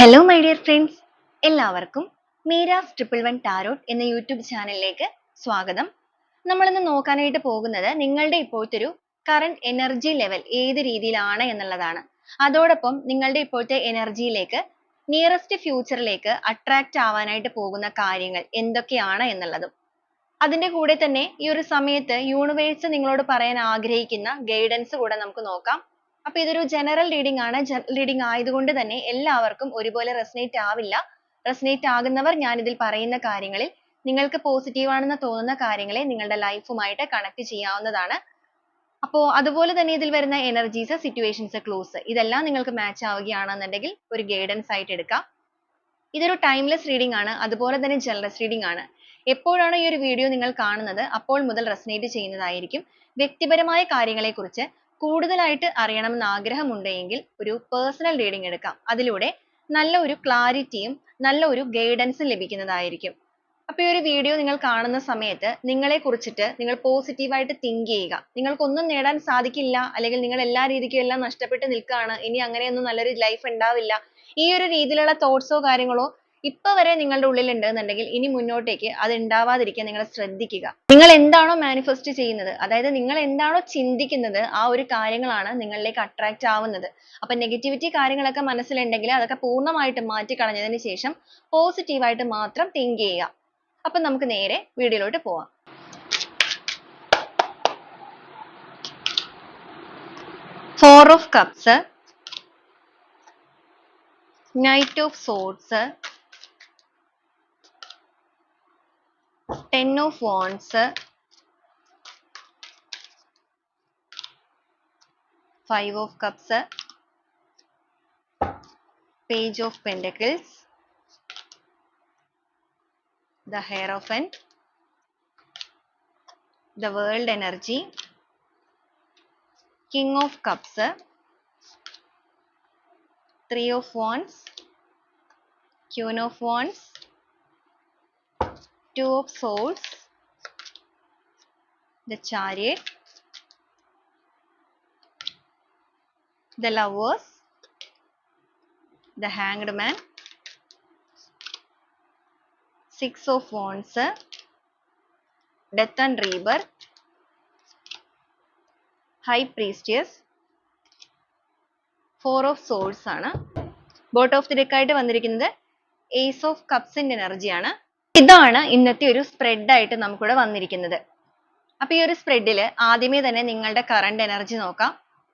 Hello my dear friends, എല്ലാവർക്കും Meera's 111 tarot എന്ന YouTube ചാനലിലേക്ക് സ്വാഗതം. നമ്മളിന്ന് നോക്കാനായിട്ട് പോകുന്നത് നിങ്ങളുടെ ഇപ്പോഴത്തെ ഒരു കറണ്ട് എനർജി ലെവൽ ഏത് രീതിയിലാണ് എന്നുള്ളതാണ്. അതോടൊപ്പം നിങ്ങളുടെ ഇപ്പോഴത്തെ എനർജിയിലേക്ക് നിയറസ്റ്റ് ഫ്യൂച്ചറിലേക്ക് അട്രാക്റ്റ് ആവാനായിട്ട് പോകുന്ന കാര്യങ്ങൾ എന്തൊക്കെയാണ് എന്നുള്ളതും. അതിന്റെ കൂടെ തന്നെ ഈ ഒരു സമയത്ത് യൂണിവേഴ്സ് നിങ്ങളോട് പറയാൻ ആഗ്രഹിക്കുന്ന ഗൈഡൻസ് കൂടെ നമുക്ക് നോക്കാം. അപ്പൊ ഇതൊരു ജനറൽ റീഡിംഗ് ആണ്. ജനറൽ റീഡിംഗ് ആയതുകൊണ്ട് തന്നെ എല്ലാവർക്കും ഒരുപോലെ റെസനേറ്റ് ആവില്ല. റെസനേറ്റ് ആകുന്നവർ ഞാൻ ഇതിൽ പറയുന്ന കാര്യങ്ങളിൽ നിങ്ങൾക്ക് പോസിറ്റീവ് ആണെന്ന് തോന്നുന്ന കാര്യങ്ങളെ നിങ്ങളുടെ ലൈഫുമായിട്ട് കണക്ട് ചെയ്യാവുന്നതാണ്. അപ്പോൾ അതുപോലെ തന്നെ ഇതിൽ വരുന്ന എനർജീസ്, സിറ്റുവേഷൻസ്, ക്ലൂസ് ഇതെല്ലാം നിങ്ങൾക്ക് മാച്ച് ആവുകയാണെന്നുണ്ടെങ്കിൽ ഒരു ഗൈഡൻസ് ആയിട്ട് എടുക്കാം. ഇതൊരു ടൈംലെസ് റീഡിംഗ് ആണ്, അതുപോലെ തന്നെ ജനറസ് റീഡിംഗ് ആണ്. എപ്പോഴാണ് ഈ ഒരു വീഡിയോ നിങ്ങൾ കാണുന്നത് അപ്പോൾ മുതൽ റെസനേറ്റ് ചെയ്യുന്നതായിരിക്കും. വ്യക്തിപരമായ കാര്യങ്ങളെക്കുറിച്ച് കൂടുതലായിട്ട് അറിയണമെന്ന് ആഗ്രഹമുണ്ടെങ്കിൽ ഒരു പേഴ്സണൽ റീഡിംഗ് എടുക്കാം. അതിലൂടെ നല്ല ഒരു ക്ലാരിറ്റിയും നല്ല ഒരു ഗൈഡൻസും ലഭിക്കുന്നതായിരിക്കും. അപ്പോൾ ഈ ഒരു വീഡിയോ നിങ്ങൾ കാണുന്ന സമയത്ത് നിങ്ങളെ കുറിച്ചിട്ട് നിങ്ങൾ പോസിറ്റീവായിട്ട് തിങ്ക് ചെയ്യുക. നിങ്ങൾക്കൊന്നും നേടാൻ സാധിക്കില്ല, അല്ലെങ്കിൽ നിങ്ങൾ എല്ലാ രീതിക്കും എല്ലാം നഷ്ടപ്പെട്ട് നിൽക്കുകയാണ്, ഇനി അങ്ങനെയൊന്നും നല്ലൊരു ലൈഫ് ഉണ്ടാവില്ല, ഈ ഒരു രീതിയിലുള്ള തോട്ട്സോ കാര്യങ്ങളോ ഇപ്പൊ വരെ നിങ്ങളുടെ ഉള്ളിൽ ഉണ്ടെന്നുണ്ടെങ്കിൽ ഇനി മുന്നോട്ടേക്ക് അത് ഉണ്ടാവാതിരിക്കാൻ നിങ്ങൾ ശ്രദ്ധിക്കുക. നിങ്ങൾ എന്താണോ മാനിഫെസ്റ്റ് ചെയ്യുന്നത്, അതായത് നിങ്ങൾ എന്താണോ ചിന്തിക്കുന്നത്, ആ ഒരു കാര്യങ്ങളാണ് നിങ്ങളിലേക്ക് അട്രാക്റ്റ് ആവുന്നത്. അപ്പൊ നെഗറ്റിവിറ്റി കാര്യങ്ങളൊക്കെ മനസ്സിലുണ്ടെങ്കിൽ അതൊക്കെ പൂർണ്ണമായിട്ട് മാറ്റിക്കളഞ്ഞതിന് ശേഷം പോസിറ്റീവായിട്ട് മാത്രം തിങ്ക് ചെയ്യുക. അപ്പൊ നമുക്ക് നേരെ വീഡിയോയിലോട്ട് പോവാം. Four of Cups, Knight of Swords, Ten of Wands, Five of Cups, Page of Pentacles, the Hierophant, the World Energy, King of Cups, Three of Wands, Queen of Wands, Two of Swords, the Chariot, the Lovers, the Hanged Man, Six of Wands, Death and Rebirth, High Priestess, Four of Swords ആണ്. Bottom of the deck ആയിട്ട് വന്നിരിക്കുന്നത് ace of കപ്സിന്റെ എനർജിയാണ്. ഇതാണ് ഇന്നത്തെ ഒരു spread ആയിട്ട് നമുക്കിവിടെ വന്നിരിക്കുന്നത്. അപ്പൊ ഈ ഒരു സ്പ്രെഡിൽ ആദ്യമേ തന്നെ നിങ്ങളുടെ കറണ്ട് എനർജി നോക്കാം.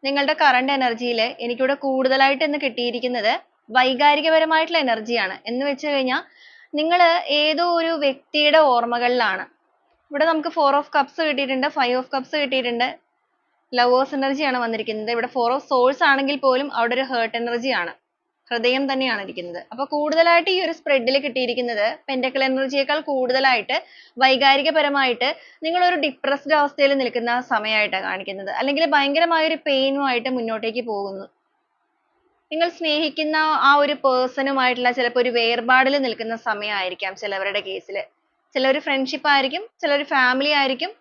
നിങ്ങളുടെ കറണ്ട് എനർജിയിൽ എനിക്കിവിടെ കൂടുതലായിട്ട് ഇന്ന് കിട്ടിയിരിക്കുന്നത് വൈകാരികപരമായിട്ടുള്ള എനർജിയാണ്. എന്ന് വെച്ച് കഴിഞ്ഞാൽ നിങ്ങൾ ഏതോ ഒരു വ്യക്തിയുടെ ഓർമ്മകളിലാണ്. ഇവിടെ നമുക്ക് ഫോർ ഓഫ് കപ്സ് കിട്ടിയിട്ടുണ്ട്, ഫൈവ് ഓഫ് കപ്സ് കിട്ടിയിട്ടുണ്ട്, ലവേഴ്സ് എനർജിയാണ് വന്നിരിക്കുന്നത്. ഇവിടെ ഫോർ ഓഫ് സോൾസ് ആണെങ്കിൽ പോലും അവിടെ ഒരു ഹേർട്ട് എനർജിയാണ്, ഹൃദയം തന്നെയാണ് ഇരിക്കുന്നത്. അപ്പൊ കൂടുതലായിട്ട് ഈ ഒരു സ്പ്രെഡിൽ കിട്ടിയിരിക്കുന്നത് പെന്റക്കിൾ എനർജിയേക്കാൾ കൂടുതലായിട്ട് വൈകാരികപരമായിട്ട് നിങ്ങൾ ഒരു ഡിപ്രസ്ഡ് അവസ്ഥയിൽ നിൽക്കുന്ന സമയമായിട്ടാണ് കാണിക്കുന്നത്, അല്ലെങ്കിൽ ഭയങ്കരമായ ഒരു പെയിനുമായിട്ട് മുന്നോട്ടേക്ക് പോകുന്നു. നിങ്ങൾ സ്നേഹിക്കുന്ന ആ ഒരു പേഴ്സണുമായിട്ടുള്ള ചിലപ്പോൾ ഒരു വേർപാടിൽ നിൽക്കുന്ന സമയമായിരിക്കാം ചിലവരുടെ കേസിൽ. ചിലർ ഫ്രണ്ട്ഷിപ്പ് ആയിരിക്കും, ചിലർ ഫാമിലി ആയിരിക്കും,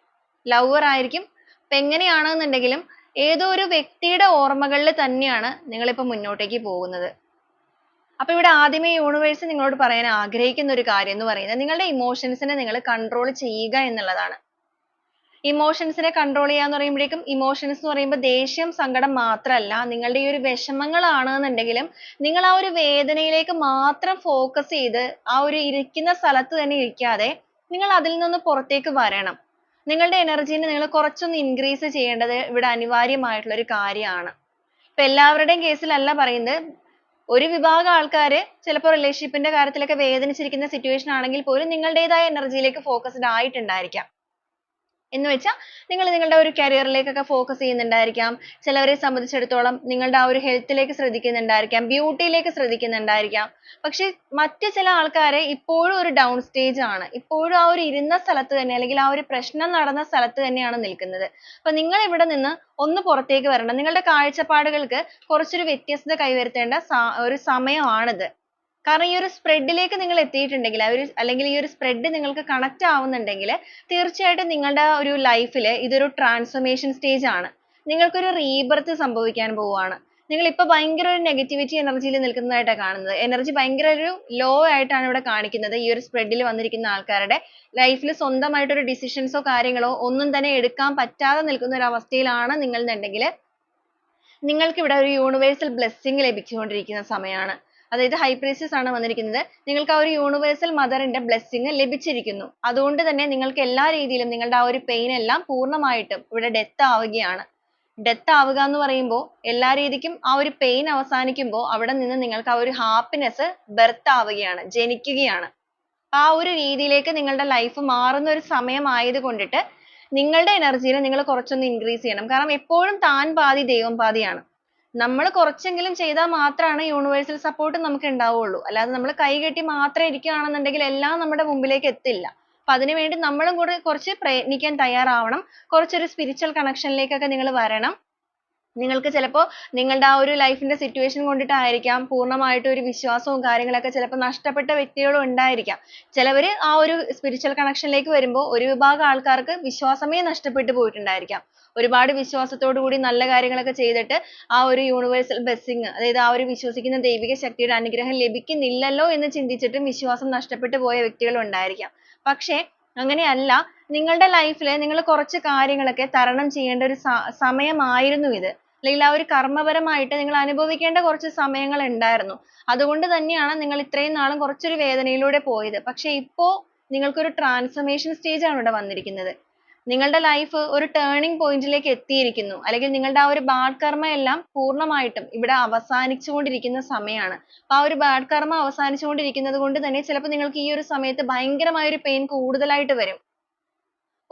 ലവർ ആയിരിക്കും. അപ്പൊ എങ്ങനെയാണെന്നുണ്ടെങ്കിലും ഏതോ ഒരു വ്യക്തിയുടെ ഓർമ്മകളിൽ തന്നെയാണ് നിങ്ങളിപ്പോൾ മുന്നോട്ടേക്ക് പോകുന്നത്. അപ്പൊ ഇവിടെ ആദ്യമേ യൂണിവേഴ്സ് നിങ്ങളോട് പറയാൻ ആഗ്രഹിക്കുന്ന ഒരു കാര്യം എന്ന് പറയുന്നത് നിങ്ങളുടെ ഇമോഷൻസിനെ നിങ്ങൾ കൺട്രോൾ ചെയ്യുക എന്നുള്ളതാണ്. ഇമോഷൻസിനെ കൺട്രോൾ ചെയ്യുക എന്ന് പറയുമ്പോഴേക്കും ഇമോഷൻസ് എന്ന് പറയുമ്പോൾ ദേഷ്യം, സങ്കടം മാത്രമല്ല, നിങ്ങളുടെ ഈ ഒരു വിഷമങ്ങളാണെന്നുണ്ടെങ്കിലും നിങ്ങൾ ആ ഒരു വേദനയിലേക്ക് മാത്രം ഫോക്കസ് ചെയ്ത് ആ ഒരു ഇരിക്കുന്ന സ്ഥലത്ത് തന്നെ ഇരിക്കാതെ നിങ്ങൾ അതിൽ നിന്ന് പുറത്തേക്ക് വരണം. നിങ്ങളുടെ എനർജീനെ നിങ്ങൾ കുറച്ചൊന്ന് ഇൻക്രീസ് ചെയ്യേണ്ടത് ഇവിടെ അനിവാര്യമായിട്ടുള്ള ഒരു കാര്യമാണ്. ഇപ്പൊ എല്ലാവരുടെയും കേസിലല്ല പറയുന്നത്. ഒരു വിഭാഗം ആൾക്കാര് ചിലപ്പോൾ റിലേഷൻഷിപ്പിന്റെ കാര്യത്തിലൊക്കെ വേദനിച്ചിരിക്കുന്ന സിറ്റുവേഷൻ ആണെങ്കിൽ പോലും നിങ്ങളുടേതായ എനർജിയിലേക്ക് ഫോക്കസ്ഡ് ആയിട്ടുണ്ടായിരിക്കാം. എന്ന് വെച്ചാൽ നിങ്ങൾ നിങ്ങളുടെ ഒരു കരിയറിലേക്കൊക്കെ ഫോക്കസ് ചെയ്യുന്നുണ്ടായിരിക്കാം. ചിലവരെ സംബന്ധിച്ചിടത്തോളം നിങ്ങളുടെ ആ ഒരു ഹെൽത്തിലേക്ക് ശ്രദ്ധിക്കുന്നുണ്ടായിരിക്കാം, ബ്യൂട്ടിയിലേക്ക് ശ്രദ്ധിക്കുന്നുണ്ടായിരിക്കാം. പക്ഷെ മറ്റു ചില ആൾക്കാരെ ഇപ്പോഴും ഒരു ഡൗൺ സ്റ്റേജ് ആണ്, ഇപ്പോഴും ആ ഒരു ഇരുന്ന സ്ഥലത്ത് തന്നെ, അല്ലെങ്കിൽ ആ ഒരു പ്രശ്നം നടന്ന സ്ഥലത്ത് തന്നെയാണ് നിൽക്കുന്നത്. അപ്പൊ നിങ്ങൾ ഇവിടെ നിന്ന് ഒന്ന് പുറത്തേക്ക് വരണം. നിങ്ങളുടെ കാഴ്ചപ്പാടുകൾക്ക് കുറച്ചൊരു വ്യത്യസ്തത കൈവരുത്തേണ്ട ഒരു സമയമാണിത്. കാരണം ഈ ഒരു സ്പ്രെഡിലേക്ക് നിങ്ങൾ എത്തിയിട്ടുണ്ടെങ്കിൽ, അല്ലെങ്കിൽ ഈ ഒരു സ്പ്രെഡ് നിങ്ങൾക്ക് കണക്ട് ആവുന്നുണ്ടെങ്കിൽ തീർച്ചയായിട്ടും നിങ്ങളുടെ ഒരു ലൈഫിൽ ഇതൊരു ട്രാൻസ്ഫോർമേഷൻ സ്റ്റേജ് ആണ്. നിങ്ങൾക്കൊരു റീബർത്ത് സംഭവിക്കാൻ പോവുകയാണ്. നിങ്ങൾ ഇപ്പൊ ഭയങ്കര ഒരു നെഗറ്റിവിറ്റി എനർജിയിൽ നിൽക്കുന്നതായിട്ടാണ് കാണുന്നത്. എനർജി ഭയങ്കര ഒരു ലോ ആയിട്ടാണ് ഇവിടെ കാണിക്കുന്നത്. ഈ ഒരു സ്പ്രെഡിൽ വന്നിരിക്കുന്ന ആൾക്കാരുടെ ലൈഫിൽ സ്വന്തമായിട്ട് ഒരു ഡിസിഷൻസോ കാര്യങ്ങളോ ഒന്നും തന്നെ എടുക്കാൻ പറ്റാതെ നിൽക്കുന്ന ഒരു അവസ്ഥയിലാണ് നിങ്ങൾ എന്നുണ്ടെങ്കിൽ നിങ്ങൾക്ക് ഇവിടെ ഒരു യൂണിവേഴ്സൽ ബ്ലെസ്സിങ് ലഭിച്ചുകൊണ്ടിരിക്കുന്ന സമയമാണ്. അതായത് ഹൈ പ്രീസ്റ്റസ് ആണ് വന്നിരിക്കുന്നത്. നിങ്ങൾക്ക് ആ ഒരു യൂണിവേഴ്സൽ മദറിന്റെ ബ്ലെസ്സിങ് ലഭിച്ചിരിക്കുന്നു. അതുകൊണ്ട് തന്നെ നിങ്ങൾക്ക് എല്ലാ രീതിയിലും നിങ്ങളുടെ ആ ഒരു പെയിൻ എല്ലാം പൂർണ്ണമായിട്ടും ഇവിടെ ഡെത്ത് ആവുകയാണ്. ഡെത്ത് ആവുക എന്ന് പറയുമ്പോൾ എല്ലാ രീതിക്കും ആ ഒരു പെയിൻ അവസാനിക്കുമ്പോൾ അവിടെ നിന്ന് നിങ്ങൾക്ക് ആ ഒരു ഹാപ്പിനെസ് ബർത്ത് ആവുകയാണ്, ജനിക്കുകയാണ്. ആ ഒരു രീതിയിലേക്ക് നിങ്ങളുടെ ലൈഫ് മാറുന്ന ഒരു സമയം ആയത് കൊണ്ടിട്ട് നിങ്ങളുടെ എനർജിനെ നിങ്ങൾ കുറച്ചൊന്ന് ഇൻക്രീസ് ചെയ്യണം. കാരണം എപ്പോഴും താൻ പാതി ദൈവം പാതിയാണ്. നമ്മൾ കുറച്ചെങ്കിലും ചെയ്താൽ മാത്രമാണ് യൂണിവേഴ്സൽ സപ്പോർട്ട് നമുക്ക് ഉണ്ടാവുള്ളൂ. അല്ലാതെ നമ്മൾ കൈകെട്ടി മാത്രം ഇരിക്കുകയാണെന്നുണ്ടെങ്കിൽ എല്ലാം നമ്മുടെ മുമ്പിലേക്ക് എത്തില്ല. അപ്പൊ അതിനുവേണ്ടി നമ്മളും കൂടെ കുറച്ച് പ്രയത്നിക്കാൻ തയ്യാറാവണം. കുറച്ചൊരു സ്പിരിച്വൽ കണക്ഷനിലേക്കൊക്കെ നിങ്ങൾ വരണം. നിങ്ങൾക്ക് ചിലപ്പോൾ നിങ്ങളുടെ ആ ഒരു ലൈഫിന്റെ സിറ്റുവേഷൻ കൊണ്ടിട്ടായിരിക്കാം പൂർണ്ണമായിട്ടും ഒരു വിശ്വാസവും കാര്യങ്ങളൊക്കെ ചിലപ്പോൾ നഷ്ടപ്പെട്ട വ്യക്തികളും ഉണ്ടായിരിക്കാം. ചിലവർ ആ ഒരു സ്പിരിച്വൽ കണക്ഷനിലേക്ക് വരുമ്പോൾ ഒരു വിഭാഗം ആൾക്കാർക്ക് വിശ്വാസമേ നഷ്ടപ്പെട്ടു പോയിട്ടുണ്ടായിരിക്കാം. ഒരുപാട് വിശ്വാസത്തോടു കൂടി നല്ല കാര്യങ്ങളൊക്കെ ചെയ്തിട്ട് ആ ഒരു യൂണിവേഴ്സൽ ബ്ലെസ്സിങ്, അതായത് ആ ഒരു വിശ്വസിക്കുന്ന ദൈവിക ശക്തിയുടെ അനുഗ്രഹം ലഭിക്കുന്നില്ലല്ലോ എന്ന് ചിന്തിച്ചിട്ടും വിശ്വാസം നഷ്ടപ്പെട്ടു പോയ വ്യക്തികളും ഉണ്ടായിരിക്കാം. പക്ഷേ അങ്ങനെയല്ല. നിങ്ങളുടെ ലൈഫിൽ നിങ്ങൾ കുറച്ച് കാര്യങ്ങളൊക്കെ തരണം ചെയ്യേണ്ട ഒരു സമയമായിരുന്നു ഇത്. അല്ലെങ്കിൽ ആ ഒരു കർമ്മപരമായിട്ട് നിങ്ങൾ അനുഭവിക്കേണ്ട കുറച്ച് സമയങ്ങൾ ഉണ്ടായിരുന്നു. അതുകൊണ്ട് തന്നെയാണ് നിങ്ങൾ ഇത്രയും നാളും കുറച്ചൊരു വേദനയിലൂടെ പോയത്. പക്ഷേ ഇപ്പോ നിങ്ങൾക്കൊരു ട്രാൻസ്ഫർമേഷൻ സ്റ്റേജ് ആണ് ഇവിടെ വന്നിരിക്കുന്നത്. നിങ്ങളുടെ ലൈഫ് ഒരു ടേണിംഗ് പോയിന്റിലേക്ക് എത്തിയിരിക്കുന്നു. അല്ലെങ്കിൽ നിങ്ങളുടെ ആ ഒരു ബാഡ് കർമ്മ എല്ലാം പൂർണ്ണമായിട്ടും ഇവിടെ അവസാനിച്ചുകൊണ്ടിരിക്കുന്ന സമയമാണ്. അപ്പൊ ആ ഒരു ബാഡ് കർമ്മ അവസാനിച്ചുകൊണ്ടിരിക്കുന്നത് കൊണ്ട് തന്നെ ചിലപ്പോൾ നിങ്ങൾക്ക് ഈ ഒരു സമയത്ത് ഭയങ്കരമായ ഒരു പെയിൻ കൂടുതലായിട്ട് വരും.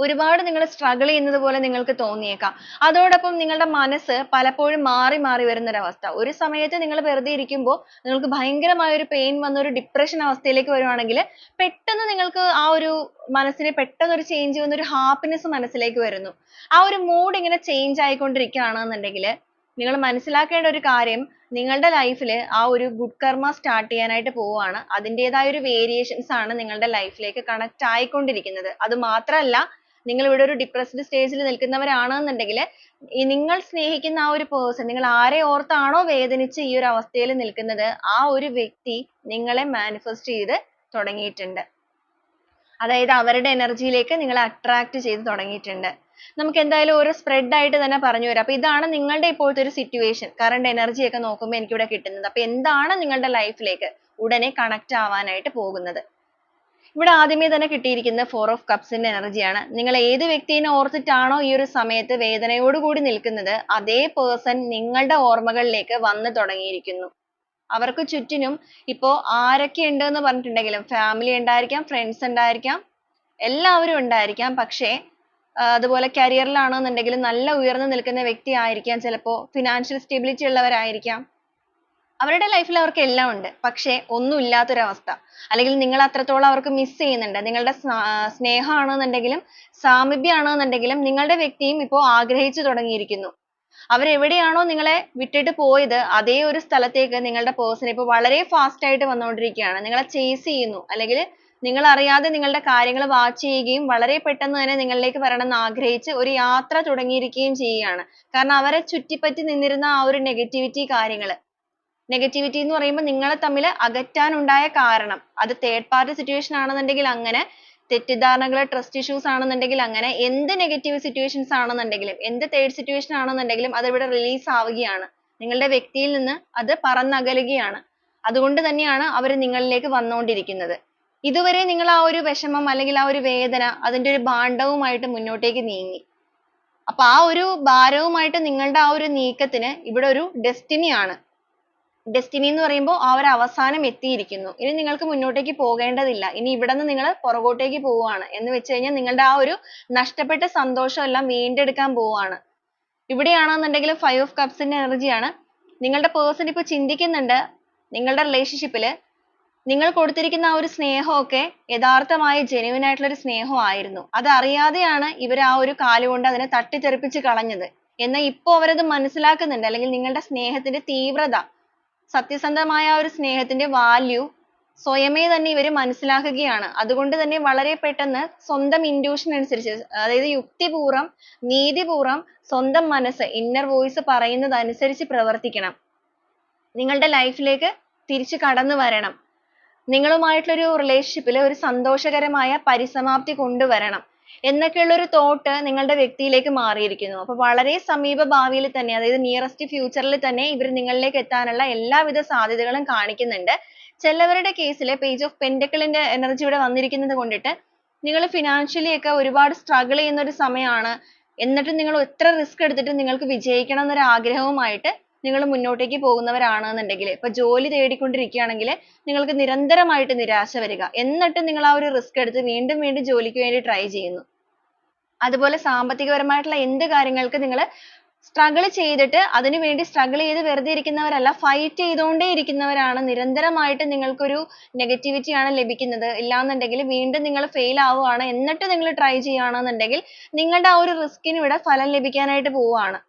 ഒരുപാട് നിങ്ങൾ സ്ട്രഗിൾ ചെയ്യുന്നത് പോലെ നിങ്ങൾക്ക് തോന്നിയേക്കാം. അതോടൊപ്പം നിങ്ങളുടെ മനസ്സ് പലപ്പോഴും മാറി മാറി വരുന്ന ഒരു അവസ്ഥ. ഒരു സമയത്ത് നിങ്ങൾ വെറുതെ ഇരിക്കുമ്പോൾ നിങ്ങൾക്ക് ഭയങ്കരമായ ഒരു പെയിൻ വന്ന ഒരു ഡിപ്രഷൻ അവസ്ഥയിലേക്ക് വരുവാണെങ്കിൽ പെട്ടെന്ന് നിങ്ങൾക്ക് ആ ഒരു മനസ്സിന് പെട്ടെന്ന് ഒരു ചേഞ്ച് വന്ന ഒരു ഹാപ്പിനെസ് മനസ്സിലേക്ക് വരുന്നു. ആ ഒരു മൂഡ് ഇങ്ങനെ ചേഞ്ച് ആയിക്കൊണ്ടിരിക്കുകയാണെന്നുണ്ടെങ്കിൽ നിങ്ങൾ മനസ്സിലാക്കേണ്ട ഒരു കാര്യം, നിങ്ങളുടെ ലൈഫിൽ ആ ഒരു ഗുഡ് കർമ്മ സ്റ്റാർട്ട് ചെയ്യാനായിട്ട് പോവുകയാണ്. അതിൻ്റെതായ ഒരു വേരിയേഷൻസ് ആണ് നിങ്ങളുടെ ലൈഫിലേക്ക് കണക്ട് ആയിക്കൊണ്ടിരിക്കുന്നത്. അത് മാത്രമല്ല, നിങ്ങൾ ഇവിടെ ഒരു ഡിപ്രസ്ഡ് സ്റ്റേജിൽ നിൽക്കുന്നവരാണെന്നുണ്ടെങ്കിൽ നിങ്ങൾ സ്നേഹിക്കുന്ന ആ ഒരു പേഴ്സൺ, നിങ്ങൾ ആരെ ഓർത്താണോ വേദനിച്ച് ഈ ഒരു അവസ്ഥയിൽ നിൽക്കുന്നത്, ആ ഒരു വ്യക്തി നിങ്ങളെ മാനിഫെസ്റ്റ് ചെയ്ത് തുടങ്ങിയിട്ടുണ്ട്. അതായത് അവരുടെ എനർജിയിലേക്ക് നിങ്ങളെ അട്രാക്ട് ചെയ്ത് തുടങ്ങിയിട്ടുണ്ട്. നമുക്ക് എന്തായാലും ഓരോ സ്പ്രെഡ് ആയിട്ട് തന്നെ പറഞ്ഞു വരാം. അപ്പൊ ഇതാണ് നിങ്ങളുടെ ഇപ്പോഴത്തെ ഒരു സിറ്റുവേഷൻ, കറണ്ട് എനർജി ഒക്കെ നോക്കുമ്പോൾ എനിക്കിവിടെ കിട്ടുന്നത്. അപ്പൊ എന്താണ് നിങ്ങളുടെ ലൈഫിലേക്ക് ഉടനെ കണക്ട് ആവാനായിട്ട് പോകുന്നത്? ഇവിടെ ആദ്യമേ തന്നെ കിട്ടിയിരിക്കുന്ന 4 ഓഫ് കപ്സിന്റെ എനർജിയാണ്. നിങ്ങൾ ഏത് വ്യക്തിയെ ഓർത്തിട്ടാണോ ഈ ഒരു സമയത്ത് വേദനയോടുകൂടി നിൽക്കുന്നത്, അതേ പേഴ്സൺ നിങ്ങളുടെ ഓർമ്മകളിലേക്ക് വന്നു തുടങ്ങിയിരിക്കുന്നു. അവർക്ക് ചുറ്റിനും ഇപ്പോ ആരൊക്കെ ഉണ്ട് എന്ന് പറഞ്ഞിട്ടുണ്ടെങ്കിലും ഫാമിലി ഉണ്ടായിരിക്കാം, ഫ്രണ്ട്സ് ഉണ്ടായിരിക്കാം, എല്ലാവരും ഉണ്ടായിരിക്കാം. പക്ഷേ അതുപോലെ കരിയറിലാണെന്നുണ്ടെങ്കിൽ നല്ല ഉയർന്നു നിൽക്കുന്ന വ്യക്തി ആയിരിക്കാം, ചിലപ്പോൾ ഫിനാൻഷ്യൽ സ്റ്റെബിലിറ്റി ഉള്ളവരായിരിക്കാം. അവരുടെ ലൈഫിൽ അവർക്ക് എല്ലാം ഉണ്ട്, പക്ഷേ ഒന്നും ഇല്ലാത്തൊരവസ്ഥ. അല്ലെങ്കിൽ നിങ്ങൾ അത്രത്തോളം അവർക്ക് മിസ് ചെയ്യുന്നുണ്ട്. നിങ്ങളുടെ സ്നേഹമാണെന്നുണ്ടെങ്കിലും സാമീപ്യമാണെന്നുണ്ടെങ്കിലും നിങ്ങളുടെ വ്യക്തിയും ഇപ്പോൾ ആഗ്രഹിച്ചു തുടങ്ങിയിരിക്കുന്നു. അവരെവിടെയാണോ നിങ്ങളെ വിട്ടിട്ട് പോയത് അതേ ഒരു സ്ഥലത്തേക്ക് നിങ്ങളുടെ പേഴ്സൺ ഇപ്പോൾ വളരെ ഫാസ്റ്റ് ആയിട്ട് വന്നുകൊണ്ടിരിക്കുകയാണ്. നിങ്ങളെ ചേസ് ചെയ്യുന്നു. അല്ലെങ്കിൽ നിങ്ങൾ അറിയാതെ നിങ്ങളുടെ കാര്യങ്ങൾ വാച്ച് ചെയ്യുകയും വളരെ പെട്ടെന്ന് തന്നെ നിങ്ങളിലേക്ക് വരണം എന്ന് ആഗ്രഹിച്ച് ഒരു യാത്ര തുടങ്ങിയിരിക്കുകയും ചെയ്യുകയാണ്. കാരണം അവരെ ചുറ്റിപ്പറ്റി നിന്നിരുന്ന ആ ഒരു നെഗറ്റിവിറ്റി കാര്യങ്ങൾ, നെഗറ്റിവിറ്റി എന്ന് പറയുമ്പോൾ നിങ്ങളെ തമ്മിൽ അകറ്റാനുണ്ടായ കാരണം, അത് തേർഡ് പാർട്ടി സിറ്റുവേഷൻ ആണെന്നുണ്ടെങ്കിൽ അങ്ങനെ, തെറ്റിദ്ധാരണകൾ, ട്രസ്റ്റ് ഇഷ്യൂസ് ആണെന്നുണ്ടെങ്കിൽ അങ്ങനെ, എന്ത് നെഗറ്റീവ് സിറ്റുവേഷൻസ് ആണെന്നുണ്ടെങ്കിലും, എന്ത് തേർഡ് സിറ്റുവേഷൻ ആണെന്നുണ്ടെങ്കിലും അത് ഇവിടെ റിലീസ് ആവുകയാണ്. നിങ്ങളുടെ വ്യക്തിയിൽ നിന്ന് അത് പറന്നകലുകയാണ്. അതുകൊണ്ട് തന്നെയാണ് അവർ നിങ്ങളിലേക്ക് വന്നുകൊണ്ടിരിക്കുന്നത്. ഇതുവരെ നിങ്ങൾ ആ ഒരു വിഷമം അല്ലെങ്കിൽ ആ ഒരു വേദന അതിന്റെ ഒരു ഭാണ്ഡവുമായിട്ട് മുന്നോട്ടേക്ക് നീങ്ങി. അപ്പൊ ആ ഒരു ഭാരവുമായിട്ട് നിങ്ങളുടെ ആ ഒരു നീക്കത്തിന് ഇവിടെ ഒരു ഡെസ്റ്റിനി ആണ്. ഡെസ്റ്റിനി എന്ന് പറയുമ്പോൾ ആ ഒരു അവസാനം എത്തിയിരിക്കുന്നു. ഇനി നിങ്ങൾക്ക് മുന്നോട്ടേക്ക് പോകേണ്ടതില്ല. ഇനി ഇവിടെ നിന്ന് നിങ്ങൾ പുറകോട്ടേക്ക് പോവുകയാണ് എന്ന് വെച്ച് കഴിഞ്ഞാൽ നിങ്ങളുടെ ആ ഒരു നഷ്ടപ്പെട്ട സന്തോഷം എല്ലാം വീണ്ടെടുക്കാൻ പോവുകയാണ്. ഇവിടെയാണെന്നുണ്ടെങ്കിൽ 5 ഓഫ് കപ്സിന്റെ എനർജിയാണ്. നിങ്ങളുടെ പേഴ്സൺ ഇപ്പോൾ ചിന്തിക്കുന്നുണ്ട് നിങ്ങളുടെ റിലേഷൻഷിപ്പിൽ നിങ്ങൾ കൊടുത്തിരിക്കുന്ന ആ ഒരു സ്നേഹമൊക്കെ യഥാർത്ഥമായ ജെന്യുവൻ ആയിട്ടുള്ള ഒരു സ്നേഹമായിരുന്നു. അത് അറിയാതെയാണ് ഇവർ ആ ഒരു കാലുകൊണ്ട് അതിനെ തട്ടിത്തെറിപ്പിച്ച് കളഞ്ഞത്. എന്നാൽ ഇപ്പോൾ അവരത് മനസ്സിലാക്കുന്നുണ്ട്. അല്ലെങ്കിൽ നിങ്ങളുടെ സ്നേഹത്തിന്റെ തീവ്രത, സത്യസന്ധമായ ആ ഒരു സ്നേഹത്തിന്റെ വാല്യൂ സ്വയമേ തന്നെ ഇവർ മനസ്സിലാക്കുകയാണ്. അതുകൊണ്ട് തന്നെ വളരെ പെട്ടെന്ന് സ്വന്തം ഇൻറ്റ്യൂഷൻ അനുസരിച്ച്, അതായത് യുക്തിപൂർവ്വം നീതിപൂർവ്വം സ്വന്തം മനസ്സ്, ഇന്നർ വോയിസ് പറയുന്നത് അനുസരിച്ച് പ്രവർത്തിക്കണം. നിങ്ങളുടെ ലൈഫിലേക്ക് തിരിച്ചു കടന്നു വരണം. നിങ്ങളുമായിട്ടുള്ള ഒരു റിലേഷൻഷിപ്പിൽ ഒരു സന്തോഷകരമായ പരിസമാപ്തി കൊണ്ടുവരണം എന്നൊക്കെയുള്ള ഒരു തോട്ട് നിങ്ങളുടെ വ്യക്തിയിലേക്ക് മാറിയിരിക്കുന്നു. അപ്പോൾ വളരെ സമീപ ഭാവിയിൽ തന്നെ, അതായത് നിയറസ്റ്റ് ഫ്യൂച്ചറിൽ തന്നെ ഇവർ നിങ്ങളിലേക്ക് എത്താനുള്ള എല്ലാവിധ സാധ്യതകളും കാണിക്കുന്നുണ്ട്. ചിലവരുടെ കേസിൽ പേജ് ഓഫ് പെന്റക്കിളിന്റെ എനർജി ഇവിടെ വന്നിരിക്കുന്നത് കൊണ്ടിട്ട് നിങ്ങൾ ഫിനാൻഷ്യലി ഒക്കെ ഒരുപാട് സ്ട്രഗിൾ ചെയ്യുന്ന ഒരു സമയമാണ്. എന്നിട്ട് നിങ്ങൾ എത്ര റിസ്ക് എടുത്തിട്ട് നിങ്ങൾക്ക് വിജയിക്കണം എന്നൊരു ആഗ്രഹവുമായിട്ട് നിങ്ങൾ മുന്നോട്ടേക്ക് പോകുന്നവരാണെന്നുണ്ടെങ്കിൽ, ഇപ്പൊ ജോലി തേടിക്കൊണ്ടിരിക്കുകയാണെങ്കിൽ നിങ്ങൾക്ക് നിരന്തരമായിട്ട് നിരാശ വരിക. എന്നിട്ടും നിങ്ങൾ ആ ഒരു റിസ്ക് എടുത്ത് വീണ്ടും വീണ്ടും ജോലിക്ക് വേണ്ടി ട്രൈ ചെയ്യുന്നു. അതുപോലെ സാമ്പത്തികപരമായിട്ടുള്ള എന്ത് കാര്യങ്ങൾക്ക് നിങ്ങൾ സ്ട്രഗിൾ ചെയ്തിട്ട് അതിനു വേണ്ടി സ്ട്രഗിൾ ചെയ്ത് വെറുതെ ഇരിക്കുന്നവരല്ല, ഫൈറ്റ് ചെയ്തുകൊണ്ടേ ഇരിക്കുന്നവരാണ്. നിരന്തരമായിട്ട് നിങ്ങൾക്കൊരു നെഗറ്റിവിറ്റി ആണ് ലഭിക്കുന്നത്. ഇല്ലാന്നുണ്ടെങ്കിൽ വീണ്ടും നിങ്ങൾ ഫെയിൽ ആവുകയാണ്, എന്നിട്ട് നിങ്ങൾ ട്രൈ ചെയ്യുകയാണെന്നുണ്ടെങ്കിൽ നിങ്ങളുടെ ആ ഒരു റിസ്കിന് ഇവിടെ ഫലം ലഭിക്കാനായിട്ട് പോവുകയാണ്.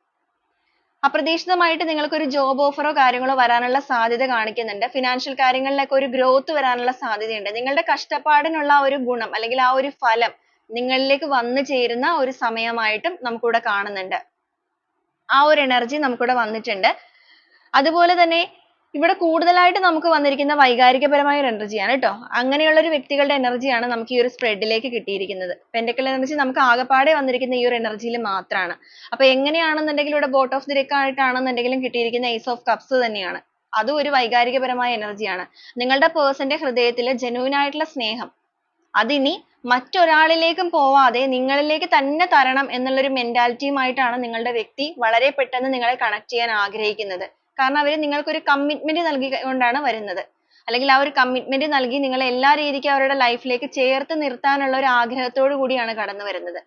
അപ്രതീക്ഷിതമായിട്ട് നിങ്ങൾക്ക് ഒരു ജോബ് ഓഫറോ കാര്യങ്ങളോ വരാനുള്ള സാധ്യത കാണിക്കുന്നുണ്ട്. ഫിനാൻഷ്യൽ കാര്യങ്ങളിലൊക്കെ ഒരു ഗ്രോത്ത് വരാനുള്ള സാധ്യതയുണ്ട്. നിങ്ങളുടെ കഷ്ടപ്പാടിനുള്ള ആ ഒരു ഗുണം അല്ലെങ്കിൽ ആ ഒരു ഫലം നിങ്ങളിലേക്ക് വന്നു ചേരുന്ന ഒരു സമയമായിട്ടും നമുക്കിവിടെ കാണുന്നുണ്ട്. ആ ഒരു എനർജി നമുക്കിവിടെ വന്നിട്ടുണ്ട്. അതുപോലെ തന്നെ ഇവിടെ കൂടുതലായിട്ട് നമുക്ക് വന്നിരിക്കുന്ന വൈകാരികപരമായ ഒരു എനർജിയാണ് കേട്ടോ. അങ്ങനെയുള്ള ഒരു വ്യക്തികളുടെ എനർജിയാണ് നമുക്ക് ഈ ഒരു സ്പ്രെഡിലേക്ക് കിട്ടിയിരിക്കുന്നത്. പെന്റക്കിൾ എനർജി നമുക്ക് ആകെപ്പാടെ വന്നിരിക്കുന്ന ഈ ഒരു എനർജിയിൽ മാത്രമാണ്. അപ്പൊ എങ്ങനെയാണെന്നുണ്ടെങ്കിൽ ഇവിടെ ബോട്ട് ഓഫ് ദി ഡെക്ക് ആയിട്ടാണെന്നുണ്ടെങ്കിലും കിട്ടിയിരിക്കുന്ന ഏസ് ഓഫ് കപ്സ് തന്നെയാണ്. അതും ഒരു വൈകാരികപരമായ എനർജിയാണ്. നിങ്ങളുടെ പേഴ്സന്റെ ഹൃദയത്തിൽ ജെന്യൂൻ ആയിട്ടുള്ള സ്നേഹം അതിനി മറ്റൊരാളിലേക്കും പോവാതെ നിങ്ങളിലേക്ക് തന്നെ തരണം എന്നുള്ളൊരു മെന്റാലിറ്റിയുമായിട്ടാണ് നിങ്ങളുടെ വ്യക്തി വളരെ പെട്ടെന്ന് നിങ്ങളെ കണക്ട് ചെയ്യാൻ ആഗ്രഹിക്കുന്നത്. കാരണം അവർ നിങ്ങൾക്കൊരു കമ്മിറ്റ്മെന്റ് നൽകിക്കൊണ്ടാണ് വരുന്നത്. അല്ലെങ്കിൽ ആ ഒരു കമ്മിറ്റ്മെന്റ് നൽകി നിങ്ങളെ എല്ലാ രീതിക്കും അവരുടെ ലൈഫിലേക്ക് ചേർത്ത് നിർത്താനുള്ള ഒരു ആഗ്രഹത്തോടു കൂടിയാണ് കടന്നു വരുന്നത്.